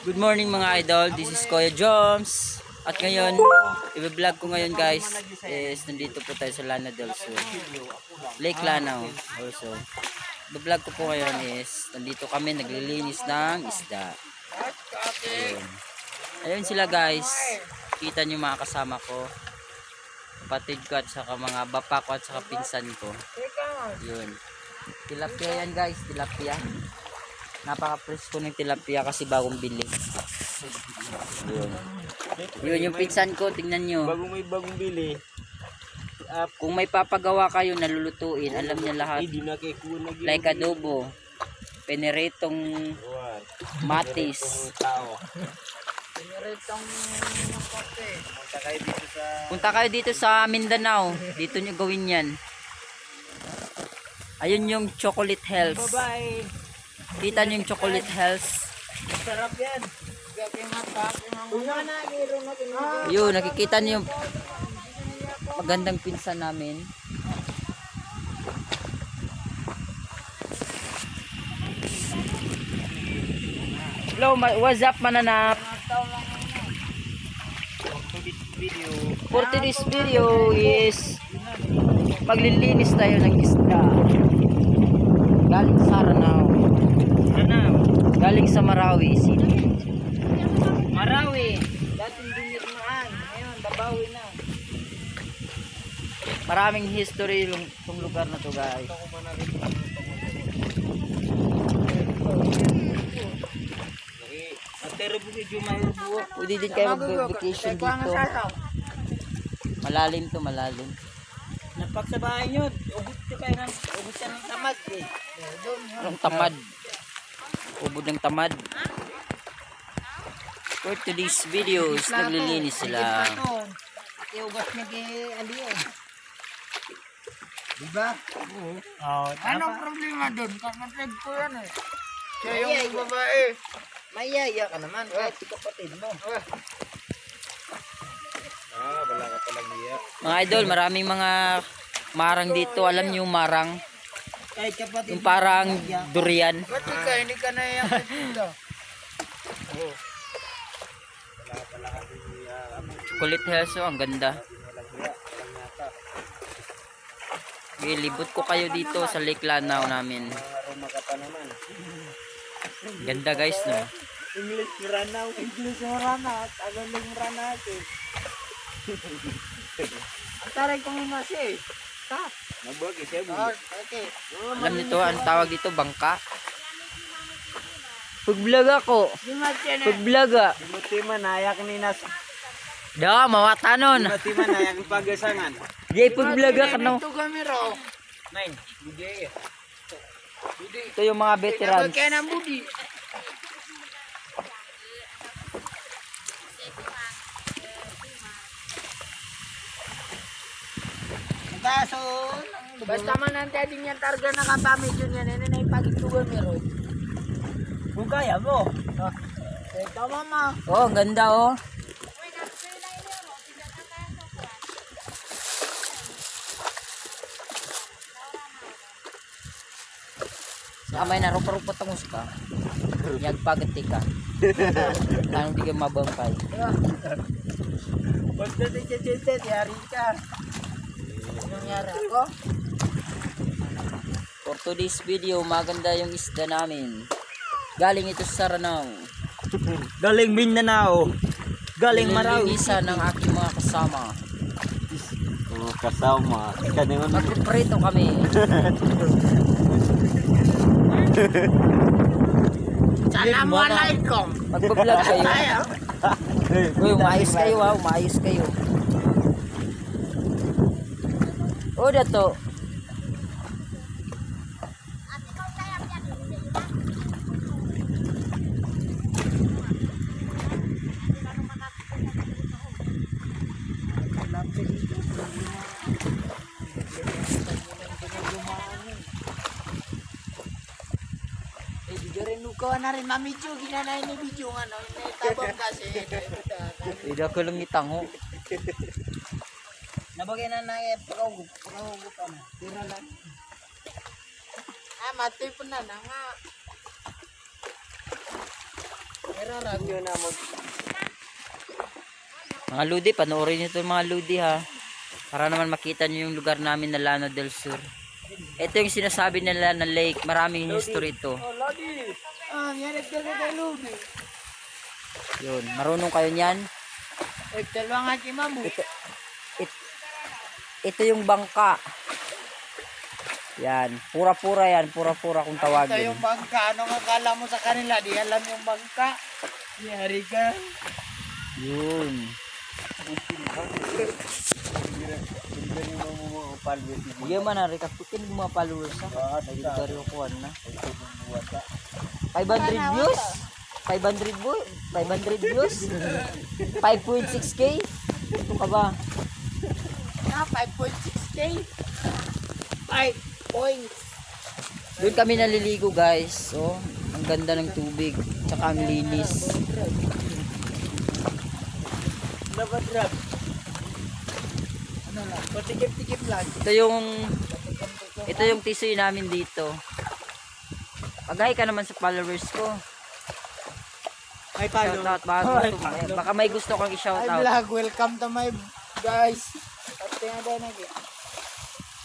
Good morning mga idol, this is Kuya Joms. At ngayon, i-vlog ko ngayon guys is nandito po tayo sa Lanao del Sur, Lake Lanao also. I-vlog ko po ngayon is nandito kami naglilinis ng isda. Ayun sila guys, kita nyo mga kasama ko, kapatid ko at saka mga bapa ko at saka pinsan ko. Yun, tilapia yan guys, tilapia. Napaka-presko ng tilapia kasi bagong bili. Yun yung pinsan ko, tingnan nyo. Bagong bili. Kung may papagawa kayo nalulutuin, alam niya lahat. Like adobo, peneretong matis. Punta kayo dito sa Mindanao. Dito nyo gawin yan. Ayun yung chocolate health. Bye-bye. Kita nyo yung chocolate health. Sarap yan. Yun, nakikita nyo yung magandang pinsan namin. Hello, what's up mananap? For today's video is maglilinis tayo ng isda. Galing sa Lanao. Galing sa Marawi City. Marawi. Dating dinirmaan. Ngayon, babawi na. Maraming history yung lugar na to guys. Pwede din kayo mag-vacation dito. Malalim to, malalim. Napag sa bahay nyo, ugot yan ng tamad eh. Anong tamad? Ubod ng tamad. For today's videos, naglilinis sila. Iugas niya kay Aliyo. Diba? Oo. Anong problema doon? Kapatid ko yan eh. Siya yung babae. Mayaya ka naman. Kahit si kapatid mo. Wala ka palang iya. Mga idol, maraming mga marang dito. Alam niyo yung marang? Kahit kapatid Yung parang durian. ba't ka? Hindi ka na iyak dito. Oo. Wala pala kasi Chocolate health, ang ganda. Ilibot ko kayo dito sa Lake Lanao namin. aroma ka pa naman. Ganda guys, no? English ranaw. English ranaw. Tagalog ranaw. Ang taray kong imasi eh. Nabagi siya. Okay. Alam nito, ang tawag dito, bangka. Pag-vlog ako. Pag-vlog ah. Mutima nayak ni nas. Da, mawatanon. Mutima nayak ni pagasangan. Jay, pag-vlog ka no. Ito kami ro. Nine. Budi. Ito yung mga veterans. Kaya na budi. Dason. Basta man ang dading yan targa nakapamit yun yan. Ano na ipagitugan meron. Kung kaya mo. Ito mama. Oh, ang ganda oh. Amay na rupa-rupa tangos ka. Yagpagati ka. Anong di ka mabangkay. Basta di chete yari ka. Anong yari ako? For today's video, maganda yung isda namin. Galing ito sa Lanao. Galing Mindanao. Galing Marawi. Nililinisan ng aking mga kasama. Oh, kasama. Magpiprito kami. Assalamualaikum. Magbablog kayo. Uy, umayos kayo ha. Umayos kayo. O, dato. Ko na rin mamidyo ginanay ni video nga no tabang kasi Ida ko lang itango. nabagay na na pagawag pa na tira lang mati po na nga. Pero Sararag yun na mag... Mga Ludi, panoorin nyo ito mga Ludi ha. Para naman makita nyo yung lugar namin na Llano del Sur. Ito yung sinasabi nila na lake. Maraming history ito. Oh, Lodi! Yan, nagdala kay Lodi. Yun, marunong kayo niyan. Nagdala nga si Mamu. Ito yung bangka. Yan, pura-pura yan. Pura-pura kung Ito tawagin. yung bangka. Anong akala mo sa kanila? Di alam yung bangka. Yari ka. Yun. Iya mana reka putin mga followers na. Nagdari ko kuan na. 500 views. 500 views. 5.6k. Ito ka ba? 5.6k. 5 points. Doon kami naliligo guys. Oh, ang ganda ng tubig. Tsaka ang linis. Nabadrag. Ano lang? Patikip-tikip lang. Ito yung tisoy namin dito. Paghay ka naman sa followers ko. Ay, Shout out baka may gusto kang i-shout Hi out. vlog, welcome to my guys. Pati nga daw nag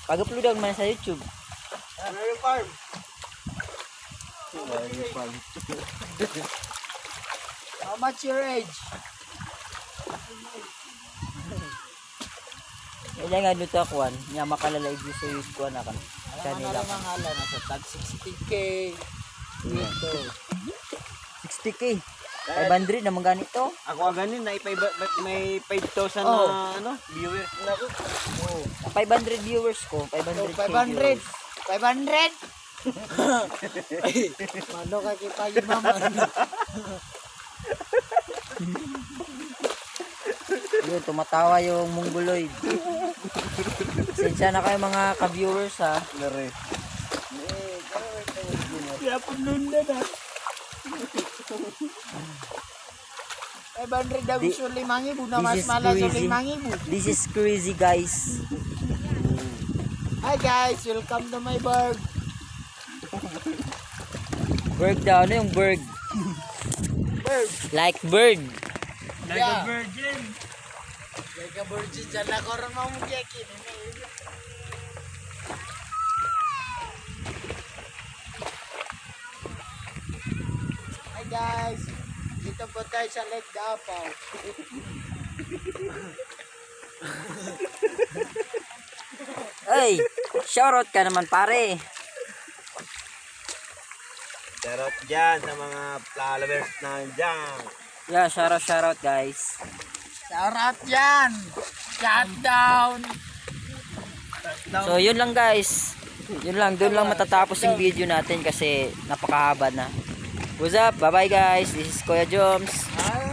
Pag-upload man sa YouTube. Mary Farm. How much your age? Kaya nga dito akuan, nya makalala i sa YouTube ko na kan. Ano na lang ang hala na sa tag 60k. Dito. 60k. 500 naman ganito. Ako ganin na may 5,000 Oh. na ano, viewers na ako. 500 viewers ko, 500 500. 500. Mano ka kita yung mama. Yun, tumatawa yung mongoloid. Sensya na kayo mga ka-viewers ha. Lare. Kaya pununda na. 500 daw Di- gusto 5,000 na this mas is mala sa crazy. 5,000. This is crazy guys. Hi guys, welcome to my burg. Berg daw, ano yung berg? Burg. Like bird. Like a virgin. Like a virgin. Diyan ako rin mo mo Jackie. Hi guys. Dito po tayo sa Lake Dapaw. Ay, shoutout ka naman pare. Charot dyan sa mga followers na dyan. Yeah, shoutout guys. Shout out yan. Shut down. So yun lang guys. Yun lang, doon lang matatapos yung video natin kasi napakahaba na. What's up? Bye bye guys. This is Kuya Joms. Alright.